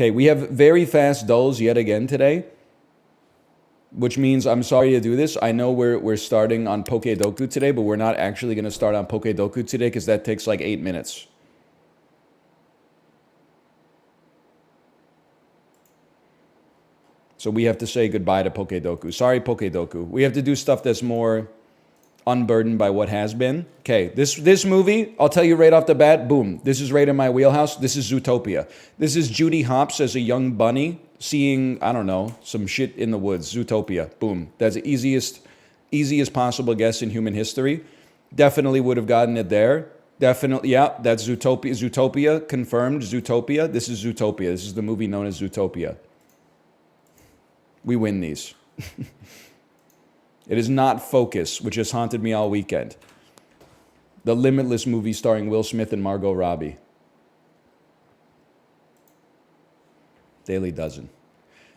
Okay, we have very fast dulls yet again today, which means I'm sorry to do this. I know we're starting on Pokedoku today, but we're not actually going to start on Pokedoku today because that takes like 8 minutes. So we have to say goodbye to Pokedoku. Sorry, Pokedoku. We have to do stuff that's more unburdened by what has been. Okay, this movie, I'll tell you right off the bat, boom. This is right in my wheelhouse. This is Zootopia. This is Judy Hopps as a young bunny seeing, I don't know, some shit in the woods. Zootopia. Boom. That's the easiest possible guess in human history. Definitely would have gotten it there. Definitely, yeah, that's Zootopia. Zootopia, confirmed. Zootopia. This is Zootopia. This is the movie known as Zootopia. We win these. It is not Focus, which has haunted me all weekend. The Limitless movie starring Will Smith and Margot Robbie. Daily Dozen.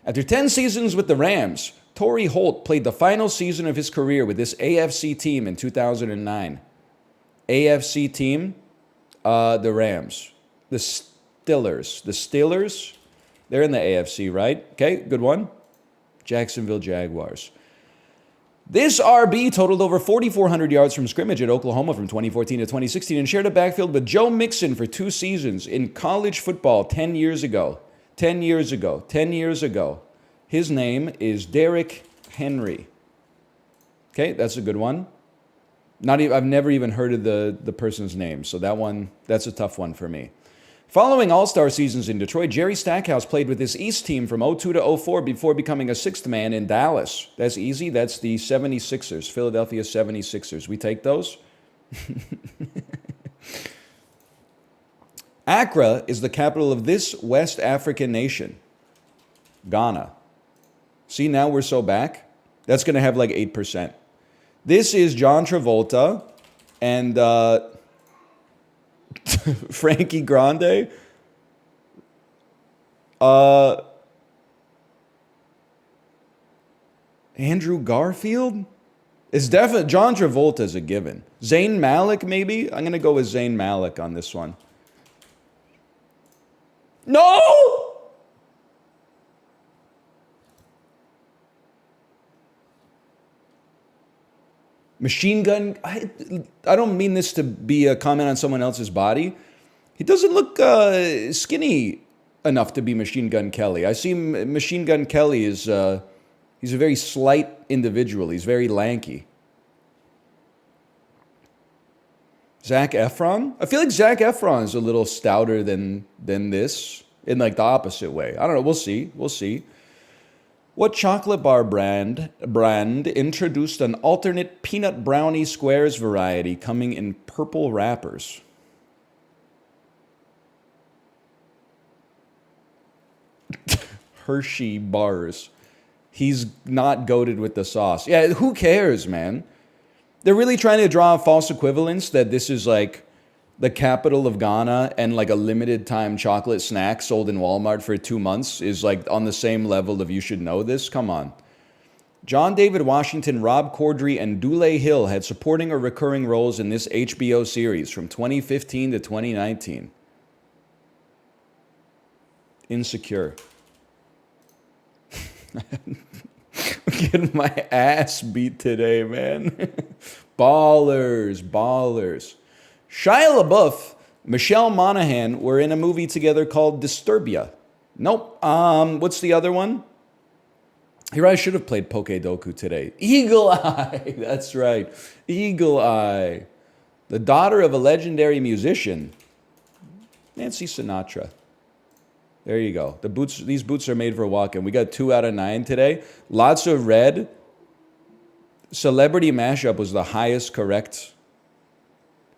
After 10 seasons with the Rams, Torrey Holt played the final season of his career with this AFC team in 2009. AFC team, the Rams. The Steelers. The Steelers? They're in the AFC, right? Okay, good one. Jacksonville Jaguars. This RB totaled over 4,400 yards from scrimmage at Oklahoma from 2014 to 2016 and shared a backfield with Joe Mixon for 2 seasons in college football 10 years ago. 10 years ago. 10 years ago. His name is Derrick Henry. Okay, that's a good one. I've never even heard of the person's name, so that's a tough one for me. Following All-Star seasons in Detroit, Jerry Stackhouse played with this East team from 02 to 04 before becoming a sixth man in Dallas. That's easy. That's the 76ers, Philadelphia 76ers. We take those? Accra is the capital of this West African nation. Ghana. See, now we're so back. That's going to have like 8%. This is John Travolta and Frankie Grande. Andrew Garfield? It's definitely John Travolta's a given. Zayn Malik, maybe? I'm going to go with Zayn Malik on this one. No! Machine Gun, I don't mean this to be a comment on someone else's body. He doesn't look skinny enough to be Machine Gun Kelly. I see Machine Gun Kelly is, he's a very slight individual. He's very lanky. Zac Efron? I feel like Zac Efron is a little stouter than this in like the opposite way. I don't know. We'll see. We'll see. What chocolate bar brand introduced an alternate peanut brownie squares variety coming in purple wrappers? Hershey bars. He's not goated with the sauce. Yeah, who cares, man? They're really trying to draw a false equivalence that this is like the capital of Ghana and like a limited time chocolate snack sold in Walmart for 2 months is like on the same level of you should know this. Come on. John David Washington, Rob Corddry, and Dule Hill had supporting or recurring roles in this HBO series from 2015 to 2019. Insecure. I'm getting my ass beat today, man. Ballers. Shia LaBeouf, Michelle Monaghan were in a movie together called Disturbia. Nope. What's the other one? Here, I should have played Pokedoku today. Eagle Eye. That's right. Eagle Eye. The daughter of a legendary musician, Nancy Sinatra. There you go. These boots are made for walking. We got 2 out of 9 today. Lots of red. Celebrity Mashup was the highest correct.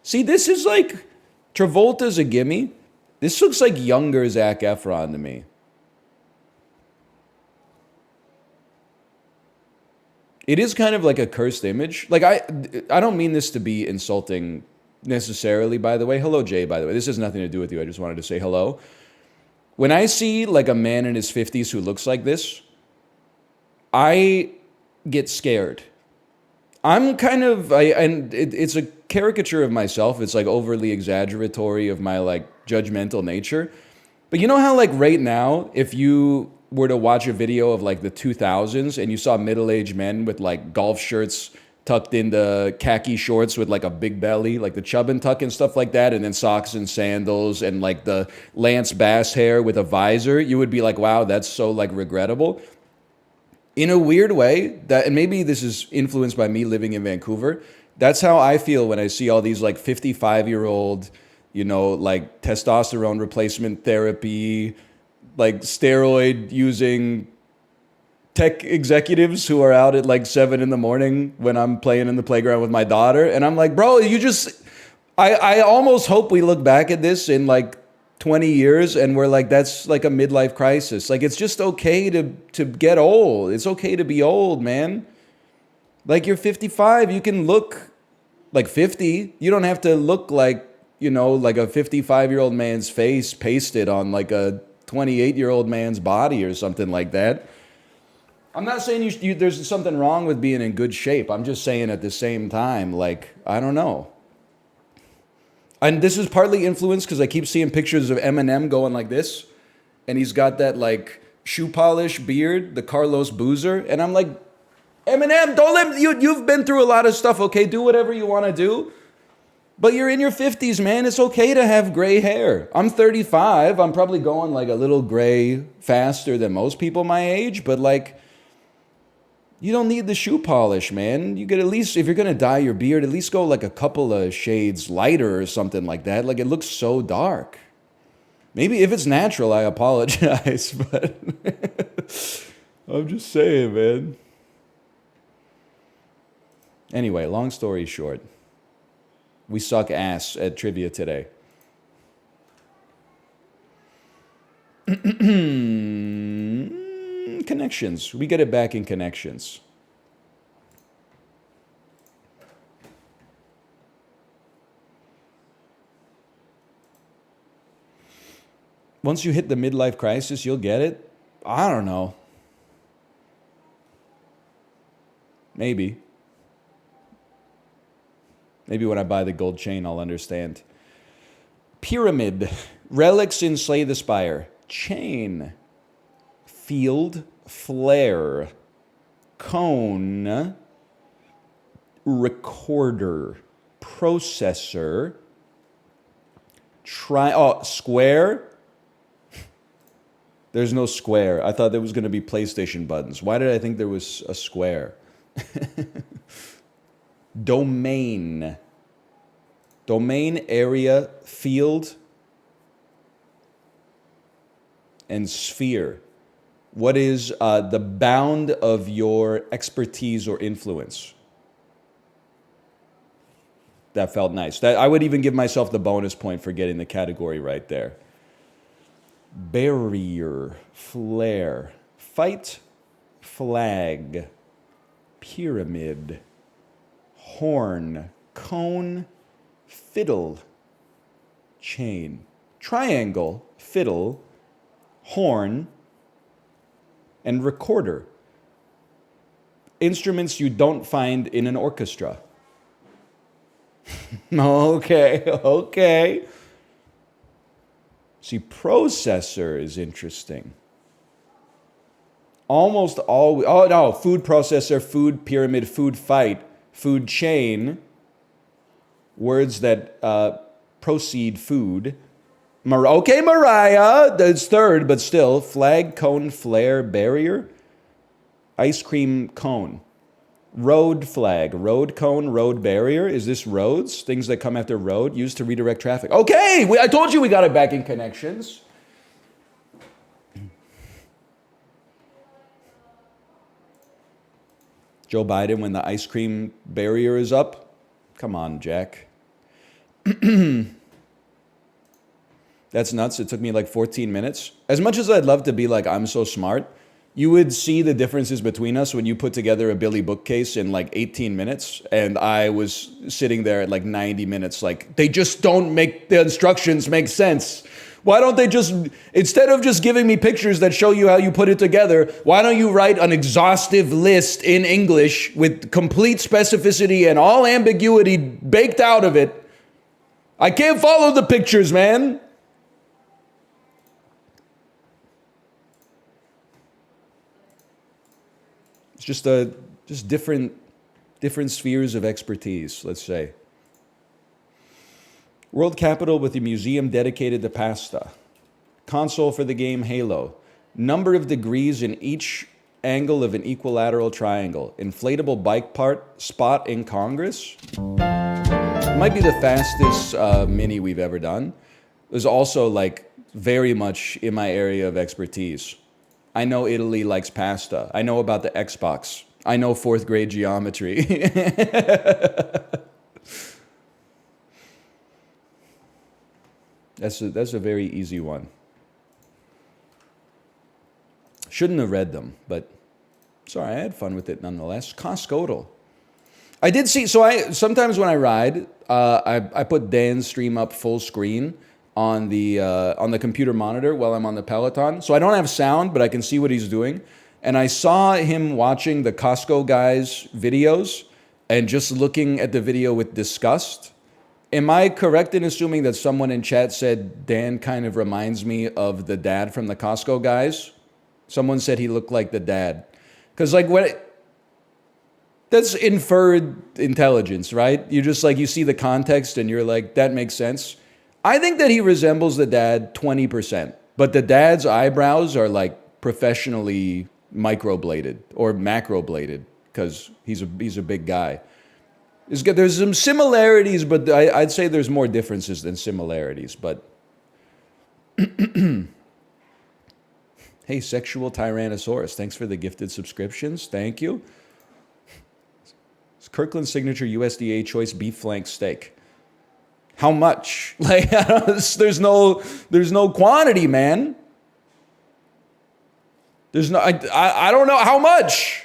See, this is like Travolta's a gimme. This looks like younger Zac Efron to me. It is kind of like a cursed image. Like I don't mean this to be insulting necessarily, by the way. Hello, Jay, by the way. This has nothing to do with you. I just wanted to say hello. When I see like a man in his 50s who looks like this, I get scared. I'm kind of, it's a caricature of myself. It's like overly exaggeratory of my like judgmental nature. But you know how like right now, if you were to watch a video of like the 2000s and you saw middle-aged men with like golf shirts tucked into khaki shorts with like a big belly, like the chub and tuck and stuff like that, and then socks and sandals and like the Lance Bass hair with a visor, you would be like, wow, that's so like regrettable. In a weird way, that, and maybe this is influenced by me living in Vancouver, that's how I feel when I see all these like 55-year-old, you know, like testosterone replacement therapy, like steroid using tech executives who are out at like 7 in the morning when I'm playing in the playground with my daughter. And I'm like, bro, I almost hope we look back at this in like 20 years and we're like, that's like a midlife crisis. Like, it's just okay to get old. It's okay to be old, man. Like, you're 55, you can look like 50. You don't have to look like, you know, like a 55-year-old man's face pasted on like a 28-year-old man's body or something like that. I'm not saying there's something wrong with being in good shape. I'm just saying at the same time, like, I don't know. And this is partly influenced because I keep seeing pictures of Eminem going like this. And he's got that like shoe polish beard, the Carlos Boozer. And I'm like, Eminem, don't let you've been through a lot of stuff, okay? Do whatever you want to do. But you're in your 50s, man. It's okay to have gray hair. I'm 35. I'm probably going like a little gray faster than most people my age. But like, you don't need the shoe polish, man. You could at least, if you're going to dye your beard, at least go like a couple of shades lighter or something like that. Like, it looks so dark. Maybe if it's natural, I apologize. But I'm just saying, man. Anyway, long story short. We suck ass at trivia today. Connections. We get it back in connections. Once you hit the midlife crisis, you'll get it. I don't know. Maybe. Maybe when I buy the gold chain, I'll understand. Pyramid. Relics in Slay the Spire. Chain. Field. Flare. Cone. Recorder. Processor. Square. There's no square. I thought there was going to be PlayStation buttons. Why did I think there was a square? Domain. Domain, area, field, and sphere. What is the bound of your expertise or influence? That felt nice. I would even give myself the bonus point for getting the category right there. Barrier, flare, fight, flag, pyramid, horn, cone, fiddle, chain, triangle, fiddle, horn, and recorder. Instruments you don't find in an orchestra. Okay. See, processor is interesting. Almost all, food processor, food pyramid, food fight, food chain, words that proceed food. Okay, Mariah, that's third, but still. Flag, cone, flare, barrier, ice cream cone. Road flag, road cone, road barrier. Is this roads? Things that come after road, used to redirect traffic. Okay, I told you we got it back in connections. Joe Biden when the ice cream barrier is up. Come on, Jack. That's nuts. It took me like 14 minutes. As much as I'd love to be like, I'm so smart, you would see the differences between us when you put together a Billy bookcase in like 18 minutes. And I was sitting there at like 90 minutes like, they just don't make the instructions make sense. Why don't they just, instead of just giving me pictures that show you how you put it together, why don't you write an exhaustive list in English with complete specificity and all ambiguity baked out of it? I can't follow the pictures, man. It's just different spheres of expertise, let's say. World capital with a museum dedicated to pasta. Console for the game Halo. Number of degrees in each angle of an equilateral triangle. Inflatable bike part spot in Congress. Might be the fastest mini we've ever done. It was also like very much in my area of expertise. I know Italy likes pasta. I know about the Xbox. I know 4th grade geometry. That's a very easy one. Shouldn't have read them, but sorry, I had fun with it nonetheless. Costcodle. I did see, so sometimes when I ride, I put Dan's stream up full screen on the computer monitor while I'm on the Peloton. So I don't have sound, but I can see what he's doing. And I saw him watching the Costco guys' videos and just looking at the video with disgust. Am I correct in assuming that someone in chat said Dan kind of reminds me of the dad from the Costco guys? Someone said he looked like the dad. Because like that's inferred intelligence, right? You just like, you see the context and you're like, that makes sense. I think that he resembles the dad 20%, but the dad's eyebrows are like professionally microbladed or macrobladed because he's a big guy. There's some similarities, but I'd say there's more differences than similarities. But hey, Sexual Tyrannosaurus, thanks for the gifted subscriptions. Thank you. It's Kirkland Signature USDA Choice Beef Flank Steak. How much? Like, there's no quantity, man. There's no, I don't know how much.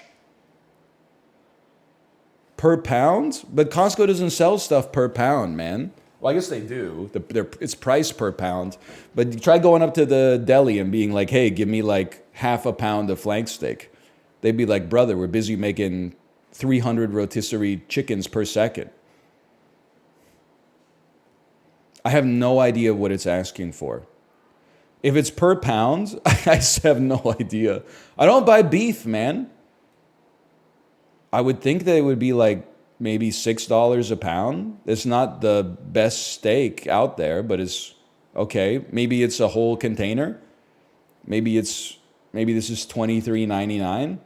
Per pound? But Costco doesn't sell stuff per pound, man. Well, I guess they do. It's priced per pound. But you try going up to the deli and being like, hey, give me like half a pound of flank steak. They'd be like, brother, we're busy making 300 rotisserie chickens per second. I have no idea what it's asking for. If it's per pound, I just have no idea. I don't buy beef, man. I would think that it would be like maybe $6 a pound. It's not the best steak out there, but it's okay. Maybe it's a whole container. Maybe this is $23.99.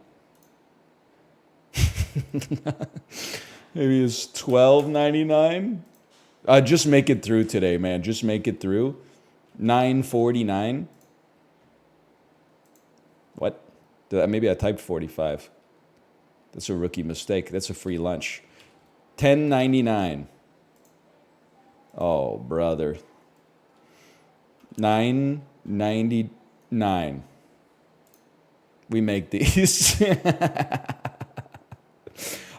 Maybe it's $12.99. Just make it through today, man. Just make it through. $9.49. What? Maybe I typed 45. That's a rookie mistake. That's a free lunch. $10.99. Oh, brother. $9.99. We make these.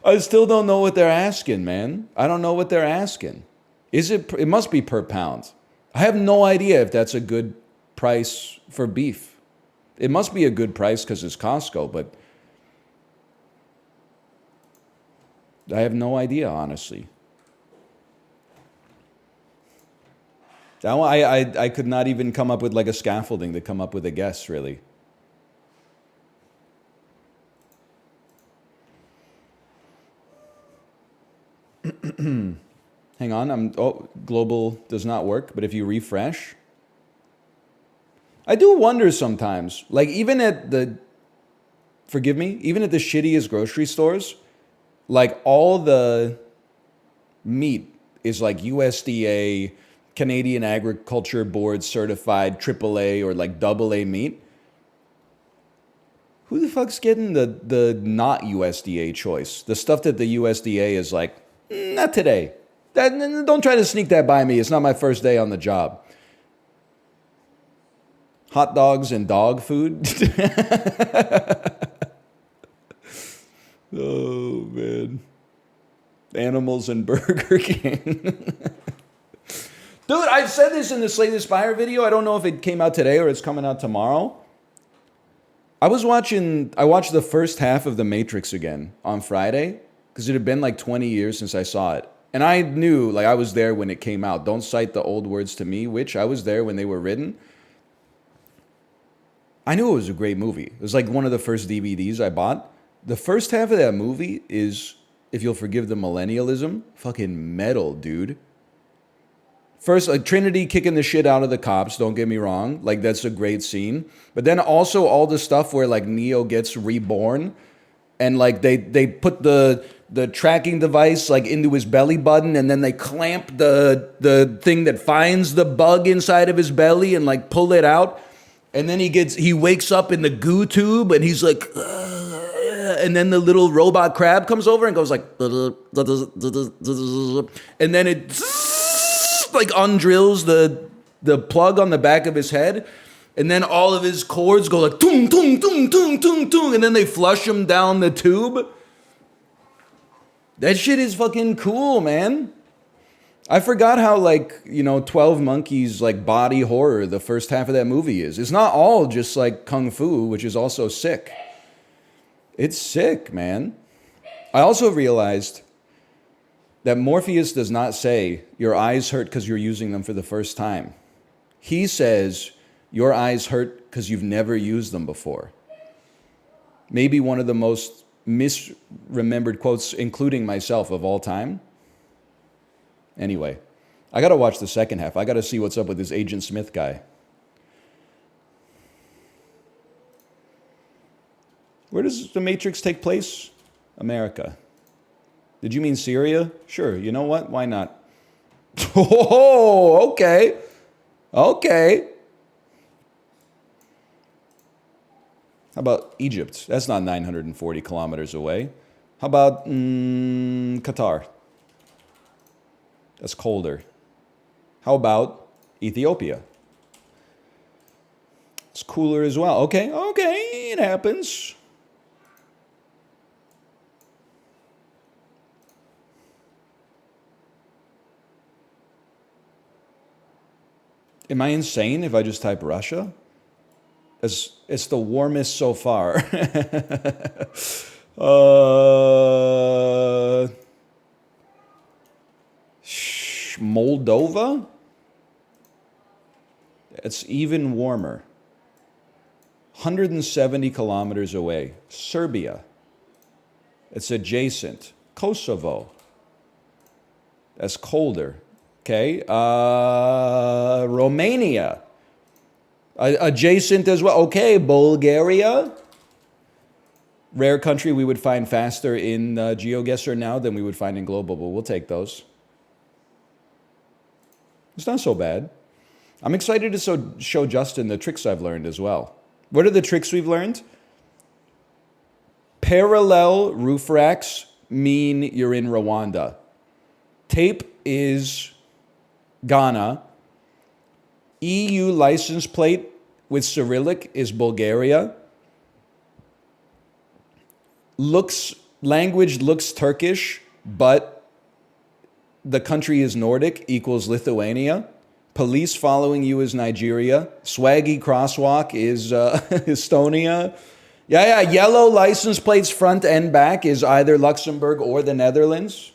I still don't know what they're asking, man. I don't know what they're asking. It must be per pound. I have no idea if that's a good price for beef. It must be a good price because it's Costco, but I have no idea, honestly. That one, I could not even come up with like a scaffolding to come up with a guess, really. Hang on, Global does not work, but if you refresh, I do wonder sometimes, like even at the shittiest grocery stores, like all the meat is like USDA, Canadian Agriculture Board certified AAA or like AA meat. Who the fuck's getting the not USDA choice? The stuff that the USDA is like, not today. Don't try to sneak that by me. It's not my first day on the job. Hot dogs and dog food. Oh, man. Animals and Burger King. Dude, I've said this in the Slay the Spire video. I don't know if it came out today or it's coming out tomorrow. I watched the first half of The Matrix again on Friday because it had been like 20 years since I saw it. And I knew, like, I was there when it came out. Don't cite the old words to me, which I was there when they were written. I knew it was a great movie. It was like one of the first DVDs I bought. The first half of that movie is, if you'll forgive the millennialism, fucking metal, dude. First, like Trinity kicking the shit out of the cops, don't get me wrong. Like, that's a great scene. But then also all the stuff where, like, Neo gets reborn and, like, they put the tracking device, like, into his belly button, and then they clamp the thing that finds the bug inside of his belly and, like, pull it out. And then he wakes up in the goo tube, and he's like, and then the little robot crab comes over and goes like, and then it like undrills the plug on the back of his head, and then all of his cords go like tung tung tung tung tung tung, and then they flush him down the tube. That shit is fucking cool, man. I forgot how, like, 12 Monkeys, like, body horror the first half of that movie is. It's not all just, like, kung fu, which is also sick. It's sick, man. I also realized that Morpheus does not say, your eyes hurt because you're using them for the first time. He says, your eyes hurt because you've never used them before. Maybe one of the most misremembered quotes, including myself, of all time. Anyway, I got to watch the second half. I got to see what's up with this Agent Smith guy. Where does The Matrix take place? America. Did you mean Syria? Sure, you know what? Why not? Oh, okay. Okay. How about Egypt? That's not 940 kilometers away. How about Qatar? That's colder. How about Ethiopia? It's cooler as well. Okay, it happens. Am I insane if I just type Russia? It's the warmest so far. Moldova? It's even warmer. 170 kilometers away. Serbia. It's adjacent. Kosovo. That's colder. Okay. Romania. Adjacent as well. Okay. Bulgaria. Rare country we would find faster in Geoguessr now than we would find in Global, but we'll take those. It's not so bad. I'm excited to show Justin the tricks I've learned as well. What are the tricks we've learned? Parallel roof racks mean you're in Rwanda. Tape is Ghana. EU license plate with Cyrillic is Bulgaria. Language looks Turkish, but the country is Nordic equals Lithuania. Police following you is Nigeria. Swaggy crosswalk is Estonia. Yeah, yellow license plates front and back is either Luxembourg or the Netherlands.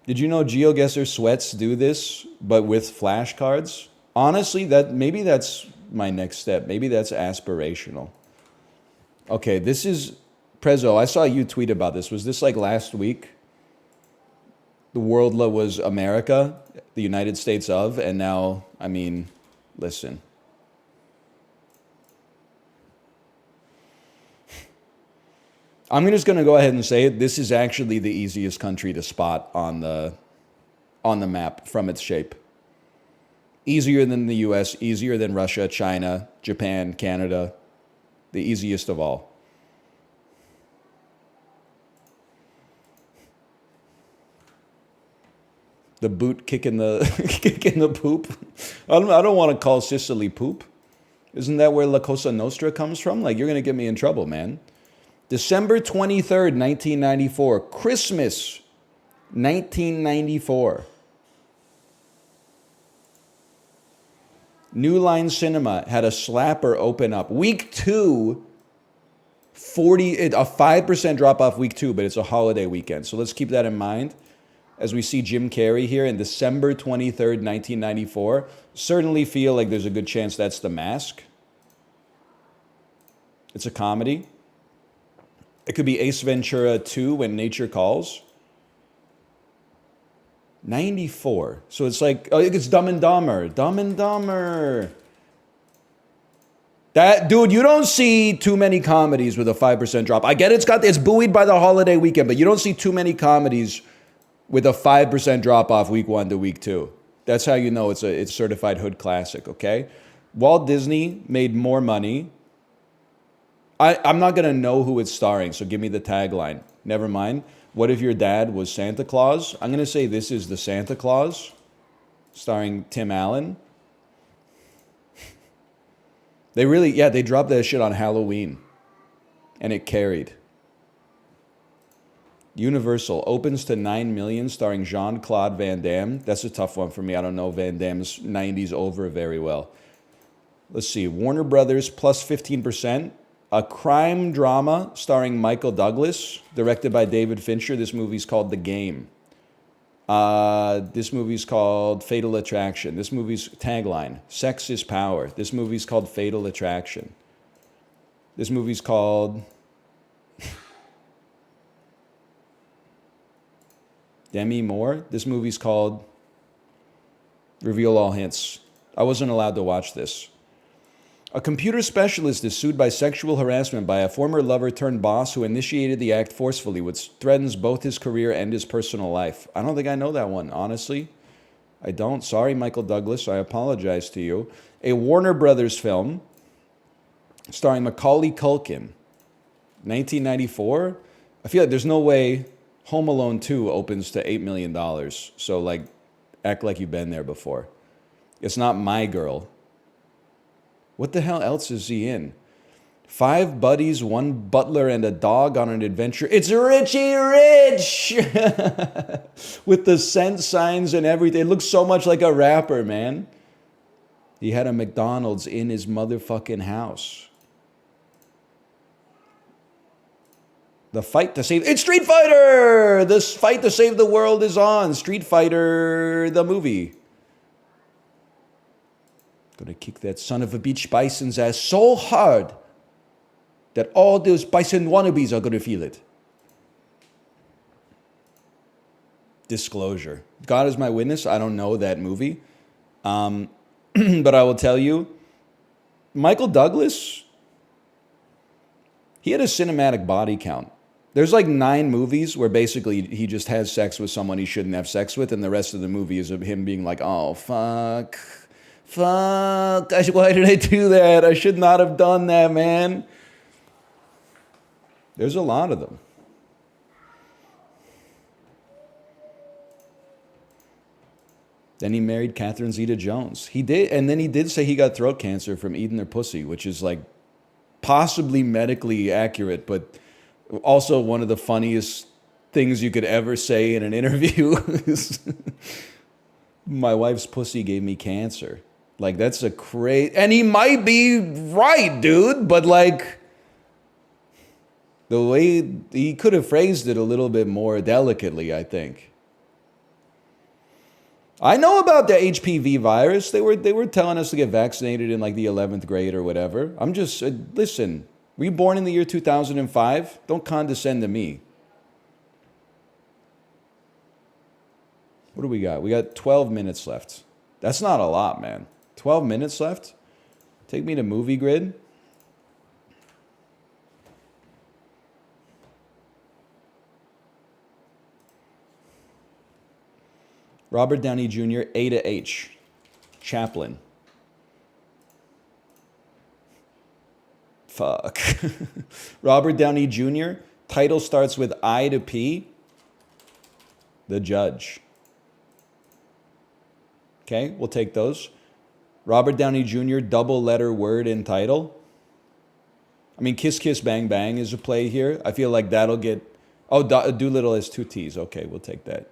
Did you know Geoguessr sweats do this, but with flashcards? Honestly, maybe that's my next step. Maybe that's aspirational. Okay, this is Prezzo. I saw you tweet about this. Was this like last week? The Worldle was America, the United States of, and now, I mean, listen. I'm just going to go ahead and say it. This is actually the easiest country to spot on the map from its shape. Easier than the US, easier than Russia, China, Japan, Canada. The easiest of all. The boot kicking the poop. I don't want to call Sicily poop. Isn't that where La Cosa Nostra comes from? Like, you're going to get me in trouble, man. December 23rd, 1994. Christmas, 1994. New Line Cinema had a slapper open up. Week 2, a 5% drop off week 2, but it's a holiday weekend. So let's keep that in mind. As we see Jim Carrey here in December 23rd, 1994, certainly feel like there's a good chance that's The Mask. It's a comedy. It could be Ace Ventura 2, When Nature Calls. 94. So it's like, oh, it's Dumb and Dumber. Dumb and Dumber. That, dude, you don't see too many comedies with a 5% drop. I get it's buoyed by the holiday weekend, but you don't see too many comedies with a 5% drop off week 1 to week 2. That's how you know it's certified hood classic, okay? Walt Disney made more money. I'm not going to know who it's starring, so give me the tagline. Never mind. What if your dad was Santa Claus? I'm going to say this is the Santa Claus, starring Tim Allen. They dropped that shit on Halloween, and it carried. Universal opens to 9 million, starring Jean-Claude Van Damme. That's a tough one for me. I don't know Van Damme's 90s over very well. Let's see. Warner Brothers plus 15%. A crime drama starring Michael Douglas, directed by David Fincher. This movie's called The Game. This movie's called Fatal Attraction. This movie's tagline, Sex is Power. This movie's called Fatal Attraction. This movie's called Demi Moore. This movie's called Reveal All Hints. I wasn't allowed to watch this. A computer specialist is sued by sexual harassment by a former lover turned boss who initiated the act forcefully, which threatens both his career and his personal life. I don't think I know that one, honestly. I don't. Sorry, Michael Douglas. I apologize to you. A Warner Brothers film starring Macaulay Culkin. 1994. I feel like there's no way Home Alone 2 opens to $8 million. So, like, act like you've been there before. It's not My Girl. What the hell else is he in? 5 buddies, 1 butler, and a dog on an adventure. It's Richie Rich! With the cent signs and everything. It looks so much like a rapper, man. He had a McDonald's in his motherfucking house. The fight to save... It's Street Fighter! This fight to save the world is on. Street Fighter, the movie. Gonna kick that son of a bitch bison's ass so hard that all those bison wannabes are gonna feel it. Disclosure. God is my witness. I don't know that movie. But I will tell you, Michael Douglas, he had a cinematic body count. There's like 9 movies where basically he just has sex with someone he shouldn't have sex with, and the rest of the movie is of him being like, oh, fuck. Fuck, why did I do that? I should not have done that, man. There's a lot of them. Then he married Catherine Zeta-Jones. He did, and then he did say he got throat cancer from eating their pussy, which is like possibly medically accurate, but also one of the funniest things you could ever say in an interview is, my wife's pussy gave me cancer. Like, that's a crazy... And he might be right, dude, but, like, the way... He could have phrased it a little bit more delicately, I think. I know about the HPV virus. They were telling us to get vaccinated in, like, the 11th grade or whatever. I'm just... listen, were you born in the year 2005? Don't condescend to me. What do we got? We got 12 minutes left. That's not a lot, man. 12 minutes left? Take me to Moviegrid. Robert Downey Jr., A to H. Chaplin. Fuck. Robert Downey Jr., title starts with I to P. The Judge. Okay, we'll take those. Robert Downey Jr., double letter word in title. I mean, Kiss Kiss Bang Bang is a play here. I feel like that'll get... Oh, Doolittle has 2 T's. Okay, we'll take that.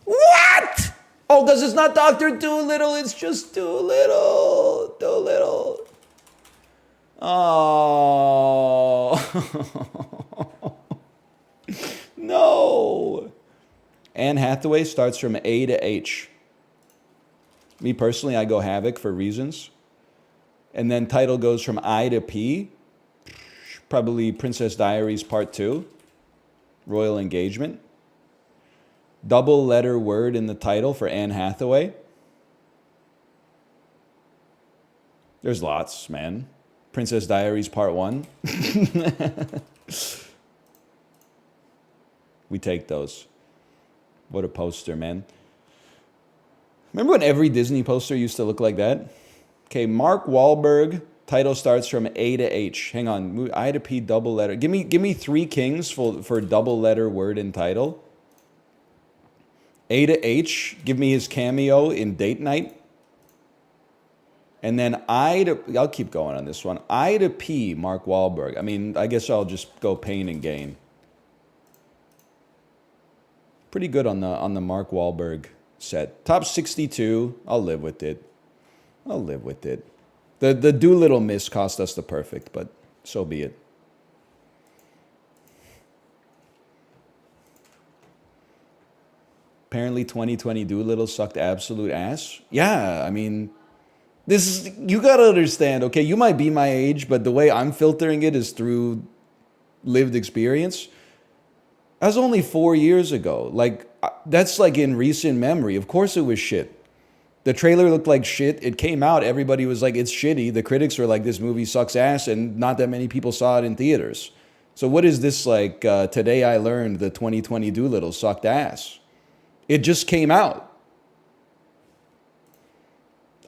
What? Oh, because it's not Dr. Doolittle, it's just Doolittle. Doolittle. Oh. No. Anne Hathaway starts from A to H. Me personally, I go Havoc for reasons. And then title goes from I to P. Probably Princess Diaries Part 2. Royal Engagement. Double letter word in the title for Anne Hathaway. There's lots, man. Princess Diaries Part 1. We take those. What a poster, man. Remember when every Disney poster used to look like that? Okay, Mark Wahlberg. Title starts from A to H. Hang on. I to P double letter. Give me 3 kings for double letter word in title. A to H. Give me his cameo in Date Night. And then I'll keep going on this one. I to P, Mark Wahlberg. I mean, I guess I'll just go pain and gain. Pretty good on the Mark Wahlberg set. Top 62. I'll live with it. I'll live with it. The Doolittle miss cost us the perfect, but so be it. Apparently 2020 Doolittle sucked absolute ass. Yeah, I mean, this is, you gotta understand, okay, you might be my age, but the way I'm filtering it is through lived experience. That was only 4 years ago. Like, that's like in recent memory. Of course it was shit. The trailer looked like shit. It came out. Everybody was like, it's shitty. The critics were like, this movie sucks ass. And not that many people saw it in theaters. So what is this like, today I learned the 2020 Doolittle sucked ass. It just came out.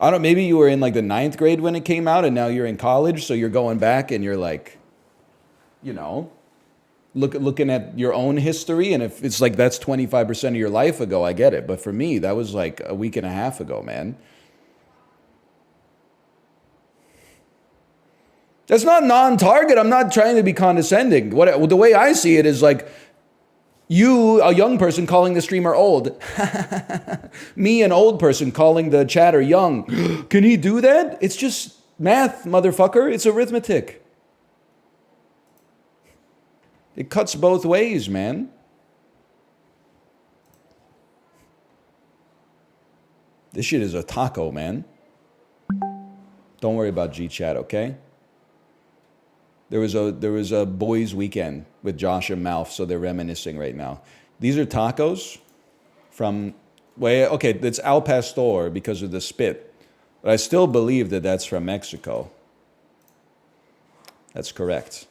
I don't know, maybe you were in like the 9th grade when it came out and now you're in college. So you're going back and you're like, you know, looking at your own history, and if it's like that's 25% of your life ago, I get it. But for me, that was like a week and a half ago, man. That's not non-target. I'm not trying to be condescending. The way I see it is like you, a young person, calling the streamer old. Me, an old person, calling the chatter young. Can he do that? It's just math, motherfucker. It's arithmetic. It cuts both ways, man. This shit is a taco, man. Don't worry about G-Chat, okay? There was a boys' weekend with Josh and Malf, so they're reminiscing right now. These are tacos from, well, okay, it's Al Pastor because of the spit. But I still believe that that's from Mexico. That's correct.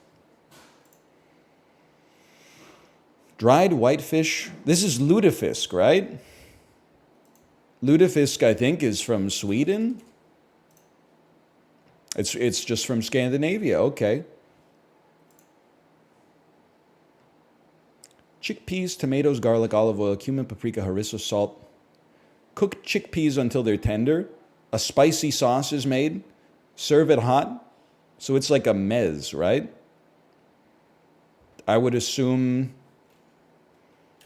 Dried whitefish. This is lutefisk, right? Lutefisk, I think, is from Sweden. It's just from Scandinavia. Okay. Chickpeas, tomatoes, garlic, olive oil, cumin, paprika, harissa, salt. Cook chickpeas until they're tender. A spicy sauce is made. Serve it hot. So it's like a meze, right? I would assume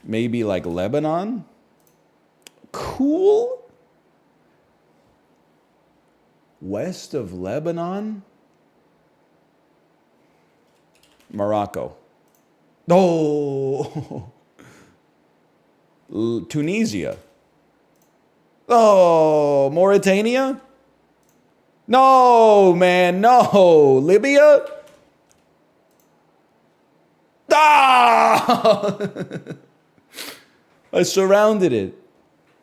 maybe like Lebanon. Cool. West of Lebanon. Morocco. Oh. Tunisia. Oh, Mauritania? No, man, no. Libya? Ah! I surrounded it.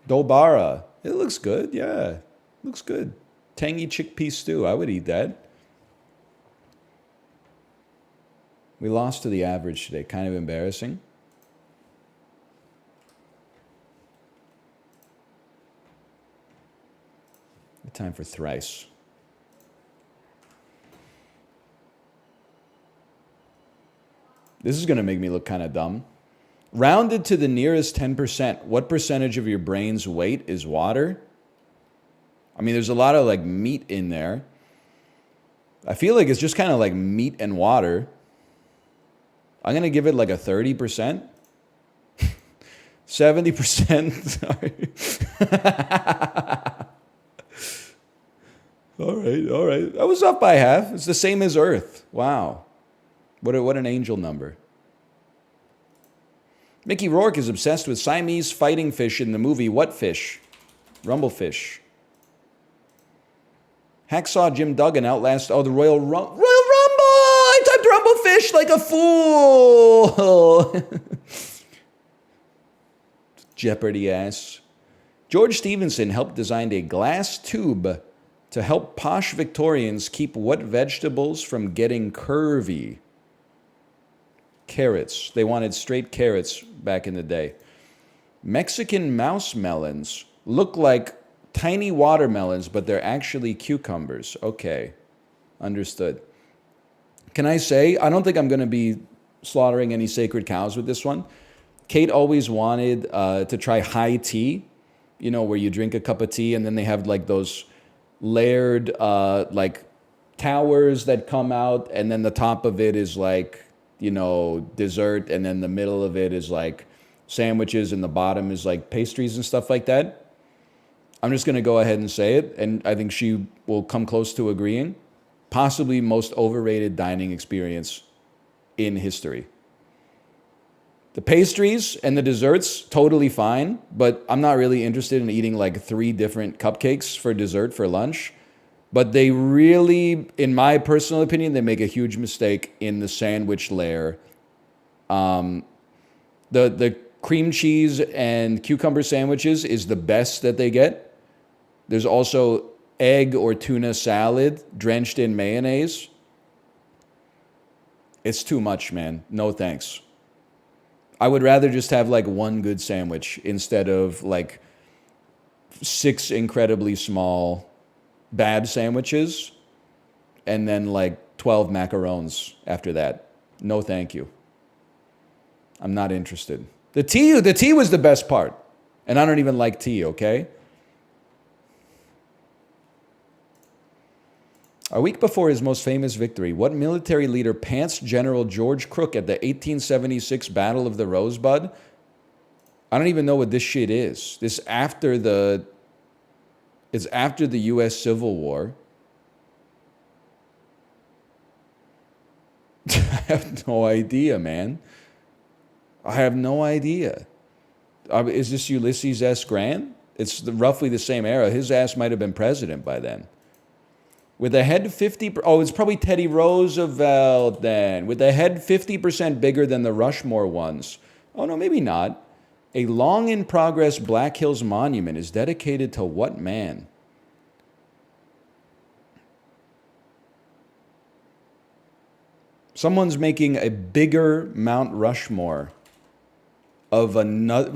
Dobara. It looks good, yeah. Looks good. Tangy chickpea stew. I would eat that. We lost to the average today. Kind of embarrassing. Time for Thrice. This is going to make me look kind of dumb. Rounded to the nearest 10%, what percentage of your brain's weight is water? I mean, there's a lot of like meat in there. I feel like it's just kind of like meat and water. I'm going to give it like a 30%. 70%. Sorry. All right. I was up by half. It's the same as Earth. Wow. What an angel number. Mickey Rourke is obsessed with Siamese fighting fish in the movie What Fish? Rumblefish. Hacksaw Jim Duggan outlast... Oh, the Royal Rumble! I typed fish like a fool. Jeopardy ass. George Stephenson helped design a glass tube to help posh Victorians keep what vegetables from getting curvy? Carrots. They wanted straight carrots back in the day. Mexican mouse melons look like tiny watermelons, but they're actually cucumbers. Okay, understood. Can I say, I don't think I'm going to be slaughtering any sacred cows with this one. Kate always wanted to try high tea, you know, where you drink a cup of tea and then they have like those layered like towers that come out, and then the top of it is like, you know, dessert, and then the middle of it is like sandwiches, and the bottom is like pastries and stuff like that. I'm just going to go ahead and say it, and I think she will come close to agreeing. Possibly most overrated dining experience in history. The pastries and the desserts, totally fine, but I'm not really interested in eating like 3 different cupcakes for dessert for lunch. But they really, in my personal opinion, they make a huge mistake in the sandwich layer. The cream cheese and cucumber sandwiches is the best that they get. There's also egg or tuna salad drenched in mayonnaise. It's too much, man. No thanks. I would rather just have like one good sandwich instead of like 6 incredibly small bad sandwiches and then like 12 macarons after that. No thank you. I'm not interested. The tea was the best part. And I don't even like tea, okay? A week before his most famous victory, what military leader pantsed General George Crook at the 1876 Battle of the Rosebud? I don't even know what this shit is. It's after the U.S. Civil War. I have no idea, man. I have no idea. Is this Ulysses S. Grant? It's roughly the same era. His ass might have been president by then. With a head 50... Oh, it's probably Teddy Roosevelt then. With a head 50% bigger than the Rushmore ones. Oh, no, maybe not. A long-in-progress Black Hills monument is dedicated to what man? Someone's making a bigger Mount Rushmore of another...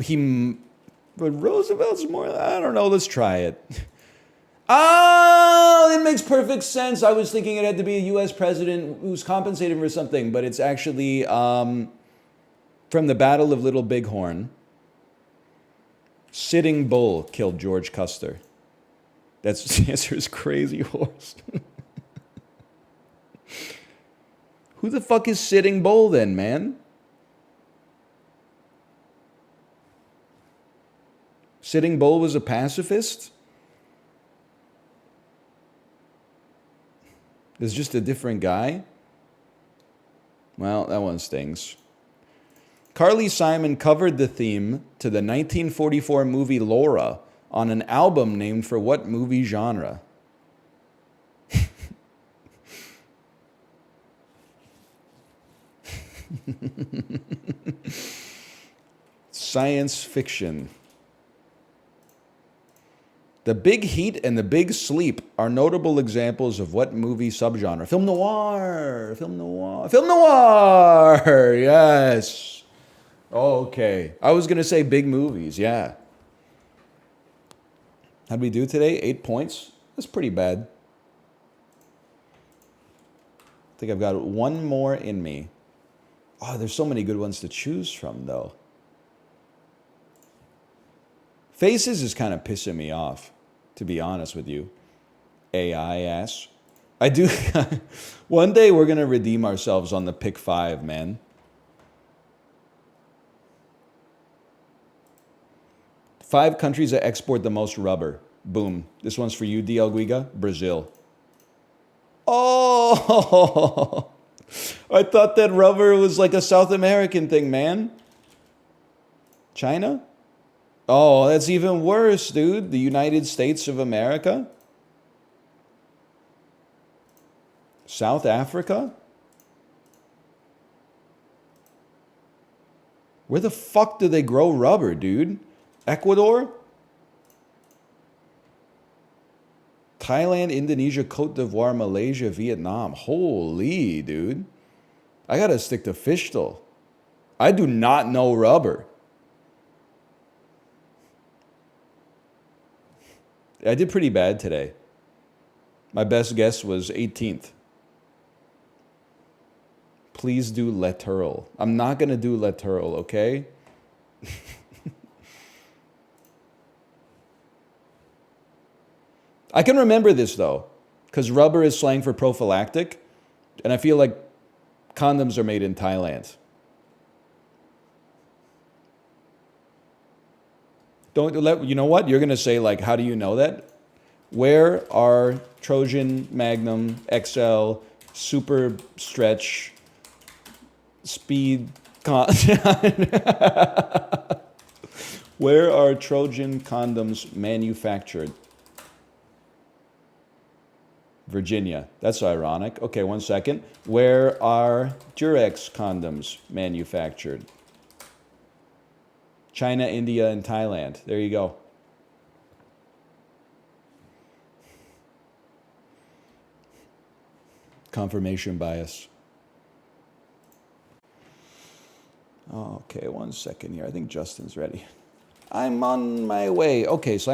But Roosevelt's more... I don't know. Let's try it. Oh, it makes perfect sense. I was thinking it had to be a U.S. president who's compensated for something, but it's actually from the Battle of Little Bighorn. Sitting Bull killed George Custer. That's the answer is Crazy Horse. Who the fuck is Sitting Bull then, man? Sitting Bull was a pacifist? It's just a different guy? Well, that one stings. Carly Simon covered the theme to the 1944 movie Laura on an album named for what movie genre? Science fiction. The Big Heat and The Big Sleep are notable examples of what movie subgenre? Film noir. Film noir. Film noir. Yes. Okay. I was going to say big movies. Yeah. How'd we do today? 8 points. That's pretty bad. I think I've got one more in me. Oh, there's so many good ones to choose from, though. Faces is kind of pissing me off, to be honest with you. AI ass. I do. One day we're going to redeem ourselves on the pick 5, man. Five countries that export the most rubber. Boom. This one's for you, DL Guiga. Brazil. Oh! I thought that rubber was like a South American thing, man. China? Oh, that's even worse, dude. The United States of America? South Africa? Where the fuck do they grow rubber, dude? Ecuador? Thailand, Indonesia, Cote d'Ivoire, Malaysia, Vietnam. Holy, dude. I gotta stick to fish though. I do not know rubber. I did pretty bad today. My best guess was 18th. Please do littoral. I'm not gonna do littoral, okay? I can remember this though, because rubber is slang for prophylactic, and I feel like condoms are made in Thailand. Don't let, you know what? You're going to say, like, how do you know that? Where are Trojan, Magnum, XL, Super Stretch, Speed, where are Trojan condoms manufactured? Virginia. That's ironic. Okay, one second. Where are Durex condoms manufactured? China, India, and Thailand. There you go. Confirmation bias. Okay, one second here. I think Justin's ready. I'm on my way. Okay, /